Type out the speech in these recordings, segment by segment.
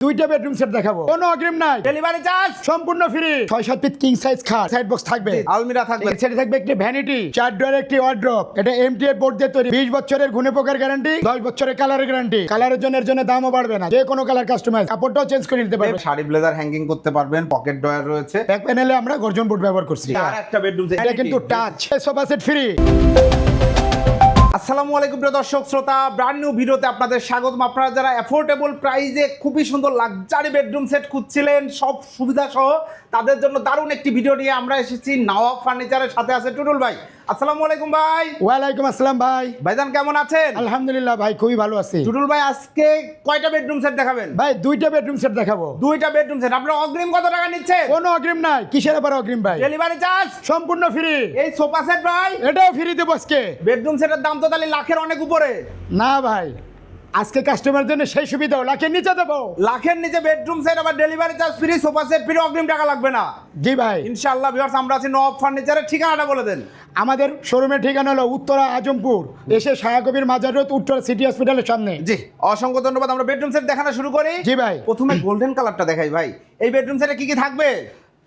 দুইটা bedroom set দেখাবো, কোনো অগ্রিম নাই, ডেলিভারি চার্জ সম্পূর্ণ ফ্রি। 6-7 পিস কিং সাইজ খাট, সাইড বক্স থাকবে, আলমিরা থাকবে, সেটা থাকবে একটি ভ্যানিটি, 4 ডোরের একটি ওয়ার্ড্রপ। এটা এমটিএফ বোর্ড দিয়ে তৈরি, 20 বছরের ঘুনে পোকার গ্যারান্টি, 10 বছরের কালারের গ্যারান্টি। কালারের জন্য এর জন্য দামও বাড়বে না, যে কোনো কালার কাস্টমাইজ, কাপড়টাও চেঞ্জ করে নিতে পারবে। শাড়ি ব্লেজার হ্যাঙ্গিং করতে পারবেন, পকেট ড্রয়ার রয়েছে। ব্যাক প্যানেলে আমরা গর্জন বোর্ড ব্যবহার করছি। আর একটা বেডরুম এটা কিন্তু টাচ, সোফা সেট ফ্রি। আসসালামু আলাইকুম প্রিয় দর্শক শ্রোতা, ব্র্যান্ড নিউ ভিডিওতে আপনাদের স্বাগতম। আপনারা যারা অ্যাফোর্ডেবল প্রাইসে খুবই সুন্দর লাক্সারি বেডরুম সেট খুঁজছিলেন সব সুবিধা সহ, তাদের জন্য দারুণ একটি ভিডিও নিয়ে আমরা এসেছি। নওয়াব ফার্নিচারের সাথে আছে টুটুল ভাই। আসসালামু আলাইকুম ভাই। ওয়ালাইকুম আসসালাম ভাই। ভাইজান কেমন আছেন? আলহামদুলিল্লাহ ভাই, খুবই ভালো আছি। টুটুল ভাই আজকে কয়টা বেডরুম সেট দেখাবেন? ভাই দুইটা বেডরুম সেট দেখাবো। দুইটা বেডরুম সেট। আপনারা অগ্রিম কত টাকা নিচ্ছেন? কোনো অগ্রিম নাই, কিসের আবার অগ্রিম ভাই? ডেলিভারি চার্জ সম্পূর্ণ ফ্রি। এই সোফা সেট ভাই, এটাও ফ্রি দেবো আজকে। বেডরুম সেটের দাম তো তাহলে লাখের অনেক উপরে। না ভাই, আজকে কাস্টমার জন্য সেই সুবিধাও লাখের নিচে দেবো। লাখের নিচে বেডরুম সেট, আবার delivery charge free, sofa set free, অগ্রিম টাকা লাগবে না। জি ভাই, ইনশাআল্লাহ ভিউয়ার্স, আমরা আছি নওয়াব ফার্নিচারের। ঠিকানাটা বলে দেন। আমাদের শোরুমের ঠিকানা হলো উত্তরা আজমপুর, এসে শায়াকবির মাজার রোড, উত্তরা সিটি হসপিটালের সামনে। জি, অসংখ্য ধন্যবাদ। আমরা বেডরুম সেট দেখানো শুরু করি। জি ভাই। প্রথমে গোল্ডেন কালারটা দেখাই ভাই। এই বেডরুম সেটে কি কি থাকবে?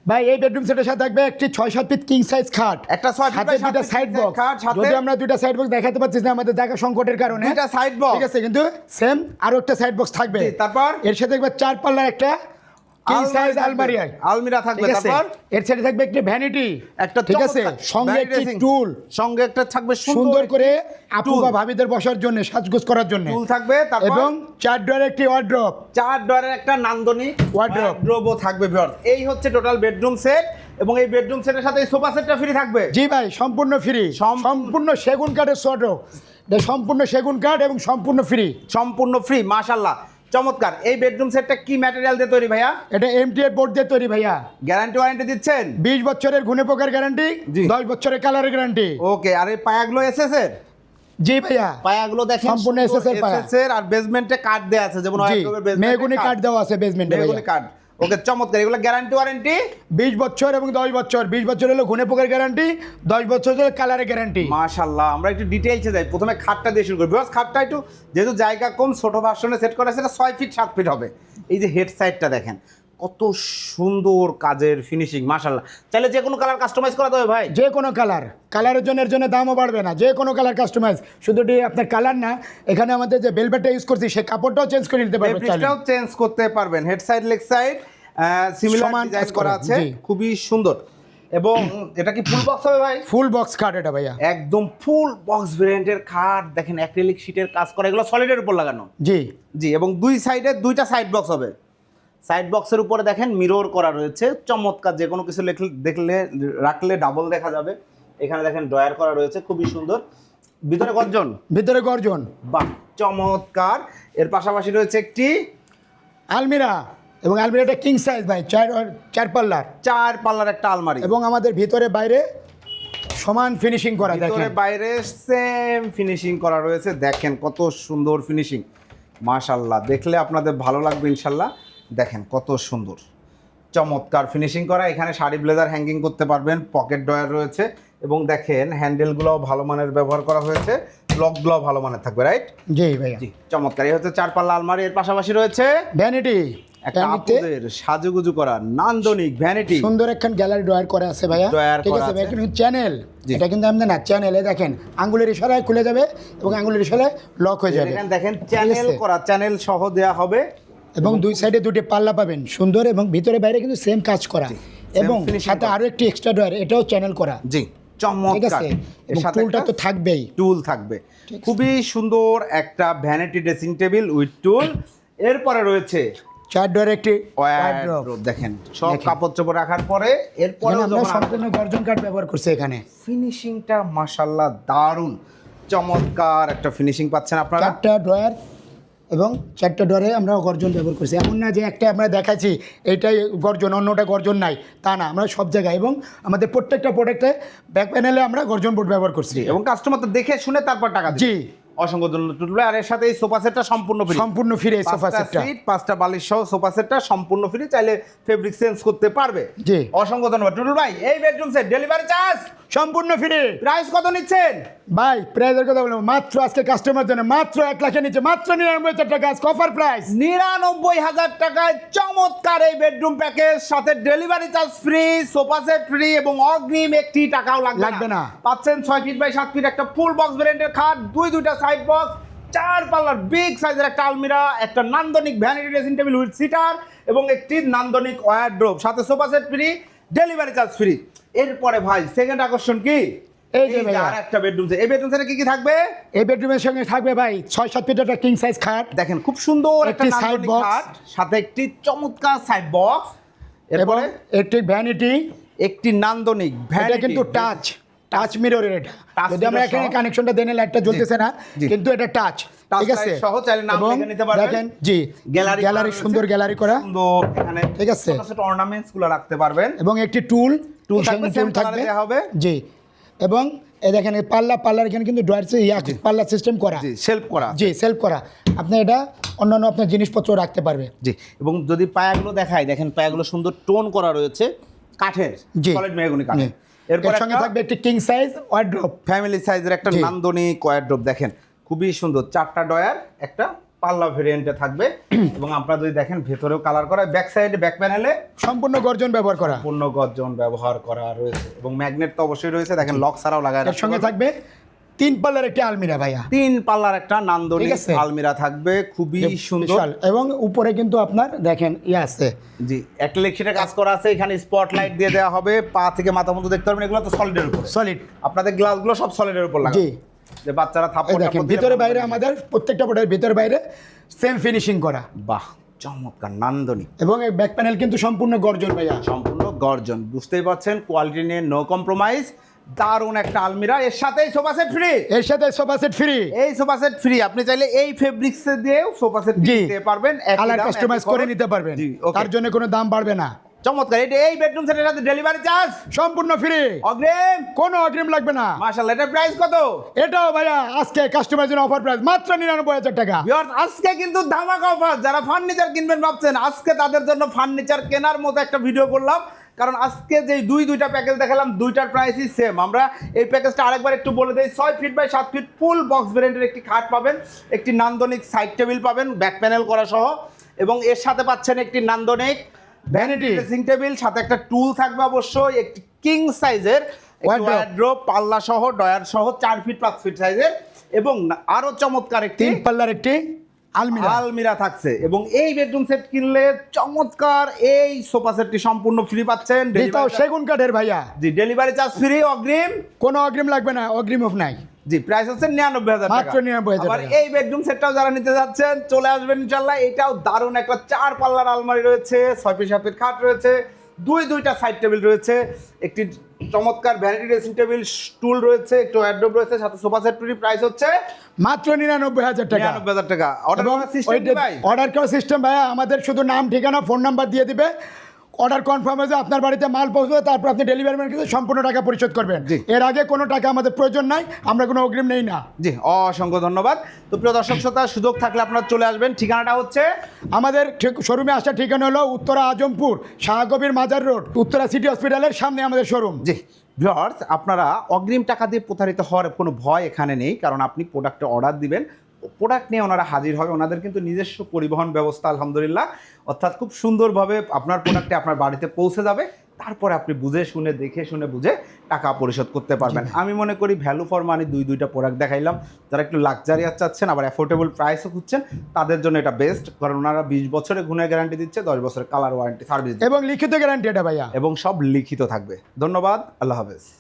ভাই এই বেডরুম সেটের সাথে থাকবে একটি 6-7 ফিট কিং সাইজ খাট, একটা 6 ফিট সাথে বাই 7 দুটো ফিট সাইড বক্স। খাট, সাথে যদি আমরা দুটো সাইড বক্স দেখাতে পারছি না আমাদের জায়গা সংকটের কারণে, দুইটা সাইড বক্স, ঠিক আছে, কিন্তু সেম আরো একটা সাইড বক্স থাকবে। জি, তারপর এর সাথে থাকবে 4 পাল্লার একটা কিং সাইজ আলমারি, আলমিরা থাকবে। ঠিক আছে। তারপর এর সাথে থাকবে একটি ভ্যানিটি, একটা, ঠিক আছে, সঙ্গে একটি টুল, সঙ্গে একটা থাকবে সুন্দর করে আপু বা ভাবিদের বসার জন্য, সাজগোজ করার জন্য টুল থাকবে। তারপর এবং 4 ডোরের একটি ওয়ার্ড্রপ, 4 ডোরের একটা নান্দনিক ওয়ার্ড্রোবও থাকবে ভিউয়ার্স। এই হচ্ছে টোটাল বেডরুম সেট, এবং এই বেডরুম সেটের সাথে এই সোফা সেটটা ফ্রি থাকবে। জি ভাই, সম্পূর্ণ ফ্রি, সম্পূর্ণ সেগুন কাঠের ওয়ার্ড্রপ, সম্পূর্ণ সেগুন কাঠ এবং সম্পূর্ণ ফ্রি। সম্পূর্ণ ফ্রি, মাশাআল্লাহ, চমৎকার। এই বেডরুম সেটটা কি ম্যাটেরিয়াল দিয়ে তৈরি ভাইয়া? এটা এমটিএফ বোর্ড দিয়ে তৈরি ভাইয়া। গ্যারান্টি ওয়ারেন্টি দিচ্ছেন? 20 বছরের ঘুনে পোকার গ্যারান্টি, 10 বছরের কালারের গ্যারান্টি। ওকে। আর এই পায়াগুলো এসএস এর? জি ভাইয়া, পায়াগুলো দেখেন সম্পূর্ণ এসএস এর পায়া। এসএস এর, আর বেসমেন্টে কাট দেয়া আছে, যেমন মেগুনি কাঠ দেওয়া আছে বেসমেন্টে ভাইয়া। মেগুনি কাট। ওকে, চমৎকার। এগুলো গ্যারান্টি ওয়ারেন্টি 20 বছর এবং 10 বছর। 20 বছর হলো ঘুনে পোকার গ্যারান্টি, 10 বছর হলো কালারের গ্যারান্টি। মাশাআল্লাহ। আমরা একটু ডিটেইলসে যাই। প্রথমে খাটটা দিয়ে শুরু করি। বিকজ খাটটা একটু, যেহেতু জায়গা কম, ছোট ভার্সনে সেট করা আছে, এটা 6 ফিট 7 ফিট হবে। এই যে হেড সাইডটা দেখেন, কত সুন্দর কাজের ফিনিশিং, মাশাআল্লাহ। চাইলে যে কোনো কালার কাস্টমাইজ করা যাবে ভাই? যে কোনো কালার, কালারের জন্য এর জন্য দামও বাড়বে না, যে কোনো কালার কাস্টমাইজ। শুধু আপনার কালার না, এখানে আমাদের যে বেলভেটটা ইউজ করছি সেই কাপড়টাও চেঞ্জ করে নিতে পারবেন, ফেব্রিকটাও চেঞ্জ করতে পারবেন। Head side, leg side similar সমান ডিজাইন কাজ করা করা, আছে, জি। খুবই সুন্দর। এবং এটা কি ফুল বক্স হবে ভাই? ফুল বক্স খাট এটা ভাইয়া, একদম ফুল বক্স ভেরিয়েন্টের খাট। দেখেন অ্যাক্রিলিক শীটের কাজ করা, এগুলো সলিডের উপর লাগানো। জি জি, এবং দুই সাইডে দুইটা সাইড বক্স হবে। সাইড বক্সের উপরে দেখেন মিরর করা রয়েছে, চমৎকার। যে কোনো কিছু দেখলে রাখলে ডাবল দেখা যাবে। এখানে দেখেন ড্রয়ার করা রয়েছে, খুবই সুন্দর। ভিতরে গর্জন, ভিতরে গর্জন, বাহ, চমৎকার। এর পাশাপাশি রয়েছে একটি আলমিরা, এবং আলমিরাটা কিং সাইজ ভাই, 4 পাল্লার, 4 পাল্লার একটা আলমারি, এবং আমাদের ভিতরে বাইরে সমান ফিনিশিং করা। ভিতরে দেখেন বাইরে সেম ফিনিশিং করা রয়েছে। দেখেন কত সুন্দর ফিনিশিং, মাশাআল্লাহ। দেখলে আপনাদের ভালো লাগবে ইনশাল্লাহ। দেখেন কত সুন্দর, চমৎকার ফিনিশিং করা। এখানে শাড়ি ব্লেজার হ্যাঙ্গিং করতে পারবেন, পকেট ড্রয়ার রয়েছে, এবং দেখেন হ্যান্ডেলগুলোও ভালো মানের ব্যবহার করা হয়েছে, লকগুলোও ভালো মানের থাকবে, রাইট? জি ভাইয়া, জি, চমৎকার। এই হচ্ছে 4 পাল্লা আলমারি। এর পাশাপাশি রয়েছে ভ্যানিটি, একটা আপুদের সাজুগুজু করা নান্দনিক ভ্যানিটি, সুন্দর একখান গ্যালারি ড্রয়ার করা আছে ভাইয়া, ঠিক আছে ভাই। কিন্তু চ্যানেল, এটা কিন্তু আমাদের না চ্যানেলে, দেখেন আঙ্গুলের ইশারায় খুলে যাবে এবং আঙ্গুলের ইশারায় লক হয়ে যাবে। এখানে দেখেন চ্যানেল করা, চ্যানেল সহ দেয়া হবে, এবং দুই সাইডে দুটি পাল্লা পাবেন সুন্দর, এবং ভিতরে বাইরে কিন্তু সেম কাজ করা, এবং সাথে আরো একটি এক্সট্রা ড্রয়ার, এটাও চ্যানেল করা। জি, চমৎকার। এর সাথে টুলটা তো থাকবেই, টুল থাকবে, খুবই সুন্দর একটা ভ্যানিটি ড্রেসিং টেবিল উইথ টুল। এরপরে রয়েছে 4 ডোরের একটি ওয়ার্ড্রোব। দেখেন সব কাপড় চোপড় রাখার পরে, এরপরে আমরা সম্পূর্ণ গর্জন কাঠ ব্যবহার করছি এখানে। ফিনিশিংটা মাশাআল্লাহ দারুণ, চমৎকার একটা ফিনিশিং পাচ্ছেন আপনারা। 4টা ড্রয়ার এবং 4টা ডোরে আমরা গর্জন ব্যবহার করছি। এমন না যে একটা আমরা দেখাচ্ছি এইটাই গর্জন, অন্যটা গর্জন নাই, তা না। আমরা সব জায়গায় এবং আমাদের প্রত্যেকটা প্রোডাক্টে ব্যাক প্যানেলে আমরা গর্জন বোর্ড ব্যবহার করছি, এবং কাস্টমার তো দেখে শুনে তারপর টাকা দিবে। জি, অসংখ্য ধন্যবাদ টুটুল ভাই। আর এর সাথে এই সোফা সেটটা সম্পূর্ণ ফ্রি, সম্পূর্ণ ফ্রি সোফা সেটটা। সিট, 5টা বালিশ সহ সোফা সেটটা সম্পূর্ণ ফ্রি, চাইলে ফেব্রিক চেঞ্জ করতে পারবে। জি। অসংখ্য ধন্যবাদ টুটুল ভাই। এই বেডরুম সেট ডেলিভারি চার্জ সম্পূর্ণ ফ্রি। প্রাইস কত নিচ্ছেন ভাই প্রাইজের কথা বলবো, মাত্র আজকে কাস্টমার জন্য মাত্র 1 লাখের নিচে, মাত্র 99,000 টাকা অফার প্রাইস। 99,000 টাকায় চমৎকার এই বেডরুম প্যাকেজ, সাথে delivery charge free, sofa set free এবং অগ্রিম একটি টাকাও লাগবে না। পাচ্ছেন 6 ফিট বাই 7 ফিট একটা ফুল বক্স ভ্যারিয়েন্টের খাট, দুইটা সাইড বক্স, 4 পাল্লার বিগ সাইজের একটা আলমিরা, একটা নান্দনিক vanity dressing table with seater এবং একটি নান্দনিক ওয়ারড্রোব, সাথে sofa set free, delivery charge free. এরপরে ভাই সেকেন্ড আকর্ষণ কি? এই যে ভাইয়া, আর একটা বেডরুম সেট। এই বেডরুম সেটে কি কি থাকবে? এই বেডরুমের সঙ্গে থাকবে ভাই 6-7 ফিট একটা কিং সাইজ খাট, দেখেন খুব সুন্দর একটা একটি নান্দনিক side box, খাট, সাথে একটি চমৎকার সাইড বক্স, এবং এরপরে একটি ভ্যানিটি। একটি নান্দনিক এটা ভ্যানিটি, কিন্তু টাচ মিররের, এটা Touch যদি আমরা mirror এখানে সহ। কানেকশনটা দেন লাইটটা জ্বলতেছে না, জি। কিন্তু এটা টাচ, Touch ঠিক আছে light সহ চাইলে নাম এবং লিখে নিতে পারবেন। দেখেন জি, গ্যালারি সুন্দর গ্যালারি করা, সুন্দর এখানে ঠিক আছে। ছোট ছোট অর্নামেন্টস গুলো রাখতে পারবেন এবং একটি টুল থাকবে, same colour দেয়া হবে। জি। এবং এই দেখেন এই পাল্লার এখানে কিন্তু ড্রয়ার পাল্লা সিস্টেম করা, জি সেলফ করা, জি সেলফ করা, আপনি এটা অন্যান্য আপনার জিনিসপত্র রাখতে পারবে। জি। এবং যদি পায়াগুলো দেখাই, দেখেন পায়াগুলো সুন্দর টোন করা রয়েছে কাঠের, জি। সলিড মেহগনি জি। কাঠের। এরপর এর সঙ্গে থাকবে একটি কিং সাইজ ওয়ার্ড্রোব, ফ্যামিলি সাইজের একটা জি। নান্দনিক ওয়ারড্রোব, দেখেন খুবই সুন্দর, 4টা ডয়ার, একটা পাল্লা ভেরিয়েন্টে থাকবে। এবং আপনারা যদি দেখেন ভেতরেও কালার করা, ব্যাক সাইডে ব্যাক প্যানেলে সম্পূর্ণ গর্জন ব্যবহার করা, পূর্ণ গর্জন ব্যবহার করা রয়েছে এবং ম্যাগনেট তো অবশ্যই রয়েছে, দেখেন লক ছাড়াও লাগায় এর সঙ্গে থাকবে 3 পাল্লার একটি আলমিরা ভাইয়া, 3 পাল্লার একটা নান্দনিক ঠিক আছে। আলমিরা থাকবে, খুবই সুন্দর। বিশাল। এবং উপরে কিন্তু আপনার দেখেন আছে, জি, অ্যাক্রিলিক শিটের কাজ করা আছে, এখানে স্পটলাইট দিয়ে দেওয়া হবে, পা থেকে মাথা পর্যন্ত দেখতে পারবেন, এগুলো তো সলিডের উপর, সলিড, আপনাদের গ্লাসগুলো সব সলিডের উপর লাগানো, জি। যে বাচ্চারা এই থাপ্পড় দেখেন টাপ্পড় দিলে ভিতরে ভাঙবে বাইরে না। আমাদের প্রত্যেকটা বোর্ডের ভিতরে বাইরে সেম ফিনিশিং করা, বাহ, চমৎকার নান্দনিক এবং এই ব্যাক প্যানেল কিন্তু সম্পূর্ণ গর্জন ভাইয়া, সম্পূর্ণ গর্জন, বুঝতেই পারছেন কোয়ালিটি নিয়ে নো কম্প্রোমাইজ। দারুণ একটা আলমিরা, এর সাথে সোফা সেট ফ্রি, এর সাথে সোফা সেট ফ্রি, এই সোফা সেট ফ্রি। আপনি চাইলে এই ফেব্রিক্স দিয়েও সোফা সেট জি। নিতে পারবেন, একই কালার দাম, কাস্টমাইজ একই করে খরচ। নিতে পারবেন, জি, ওকে। তার জন্য কোনো দাম বাড়বে না, চমৎকার। এই বেডরুম সেটের সাথে ডেলিভারি চার্জ সম্পূর্ণ ফ্রি, অগ্রিম, কোনো অগ্রিম লাগবে না। মাশাআল্লাহ। এটার প্রাইস কত? এটাও ভাইয়া আজকে কাস্টমার জন্য অফার প্রাইস মাত্র 99,000 টাকা। ভিউয়ার্স, আজকে কিন্তু ধামাকা অফার, যারা ফার্নিচার কিনবেন ভাবছেন, আজকে তাদের জন্য ফার্নিচার কেনার মতো একটা ভিডিও করলাম, কারণ আজকে যে দুইটা প্যাকেজ দেখালাম, দুইটার প্রাইসই সেম। আমরা এই প্যাকেজটা আরেকবার একটু বলে দিই, 6 feet by 7 feet full box ভেরিয়েন্টের একটি খাট পাবেন, একটি নান্দনিক সাইড টেবিল পাবেন ব্যাক প্যানেল করা সহ, এবং এর সাথে পাচ্ছেন একটি নান্দনিক ভ্যানিটি ড্রেসিং টেবিল, সাথে একটা টুল থাকবে অবশ্যই, একটি কিং সাইজের ওয়ারড্রোব, পাল্লা সহ, ডয়ার সহ, 4 ফিট 5 ফিট সাইজের, এবং আরো চমৎকার একটি 3 পাল্লার একটি আলমিরা, আলমিরা থাকছে। এবং এই বেডরুম সেট কিনলে চমৎকার এই সোফা সেটটি সম্পূর্ণ ফ্রি পাচ্ছেন, এটাও সেগুন কাঠের ভাইয়া, জি, ডেলিভারি চার্জ ফ্রি, অগ্রিম, কোনো অগ্রিম লাগবে না, অগ্রিম অফ নাই, জি। প্রাইস হচ্ছে 99,000 টাকা, মাত্র 99,000 আবার টাকা। এই বেডরুম সেটটাও যারা নিতে যাচ্ছেন চলে আসবেন ইনশাআল্লাহ। এটাও দারুণ একটা 4 পাল্লার আলমারি রয়েছে, 6 ফিট 7 ফিট খাট রয়েছে, দুইটা সাইড টেবিল রয়েছে, একটি চমৎকার ভ্যানিটি ড্রেসিং টেবিল, স্টুল রয়েছে, একটু ওয়ারড্রোব রয়েছে, সাথে সোফা সেট ফ্রি। প্রাইস হচ্ছে মাত্র 99,000 টাকা। 99,000 টাকা। অর্ডার এবং করার সিস্টেম কি ভাই? অর্ডার করার সিস্টেম ভাইয়া আমাদের শুধু নাম, ঠিকানা, ফোন নাম্বার দিয়ে দিবে, অর্ডার কনফার্ম হয়ে আপনার বাড়িতে মাল পৌঁছবে, তারপর আপনি ডেলিভারি ম্যানকে সম্পূর্ণ টাকা পরিশোধ করবেন। জি। এর আগে কোনো টাকা আমাদের প্রয়োজন নাই, আমরা কোনো অগ্রিম নেই না। জি, অসংখ্য ধন্যবাদ। তো প্রিয় দর্শক শ্রোতা, সুযোগ থাকলে আপনারা চলে আসবেন। ঠিকানাটা হচ্ছে আমাদের শোরুমে আসার ঠিকানা হলো উত্তরা আজমপুর শাহকবির মাজার রোড, উত্তরা সিটি হসপিটালের সামনে আমাদের শোরুম। জি ভিউয়ার্স, আপনারা অগ্রিম টাকা দিয়ে প্রতারিত হওয়ার কোনো ভয় এখানে নেই, কারণ আপনি প্রোডাক্টে অর্ডার দিবেন, প্রোডাক্ট নিয়ে ওনারা হাজির হবে, ওনাদের কিন্তু নিজস্ব পরিবহন ব্যবস্থা আলহামদুলিল্লাহ, অর্থাৎ খুব সুন্দরভাবে আপনার প্রোডাক্টে আপনার বাড়িতে পৌঁছে যাবে, তারপরে আপনি বুঝে শুনে দেখে শুনে বুঝে টাকা পরিশোধ করতে পারবেন। আমি মনে করি ভ্যালু ফর মানি দুইটা প্রোডাক্ট দেখাইলাম, যারা একটু লাক্সারিয়াস চাচ্ছেন আবার অ্যাফোর্ডেবল প্রাইসও খুঁজছেন, তাদের জন্য এটা বেস্ট, কারণ ওনারা 20 বছরের গুণের গ্যারান্টি দিচ্ছে, 10 বছরের কালার ওয়ারেন্টি সার্ভিস, এবং লিখিত গ্যারান্টি এটা ভাইয়া, এবং সব লিখিত থাকবে। ধন্যবাদ, আল্লাহ হাফেজ।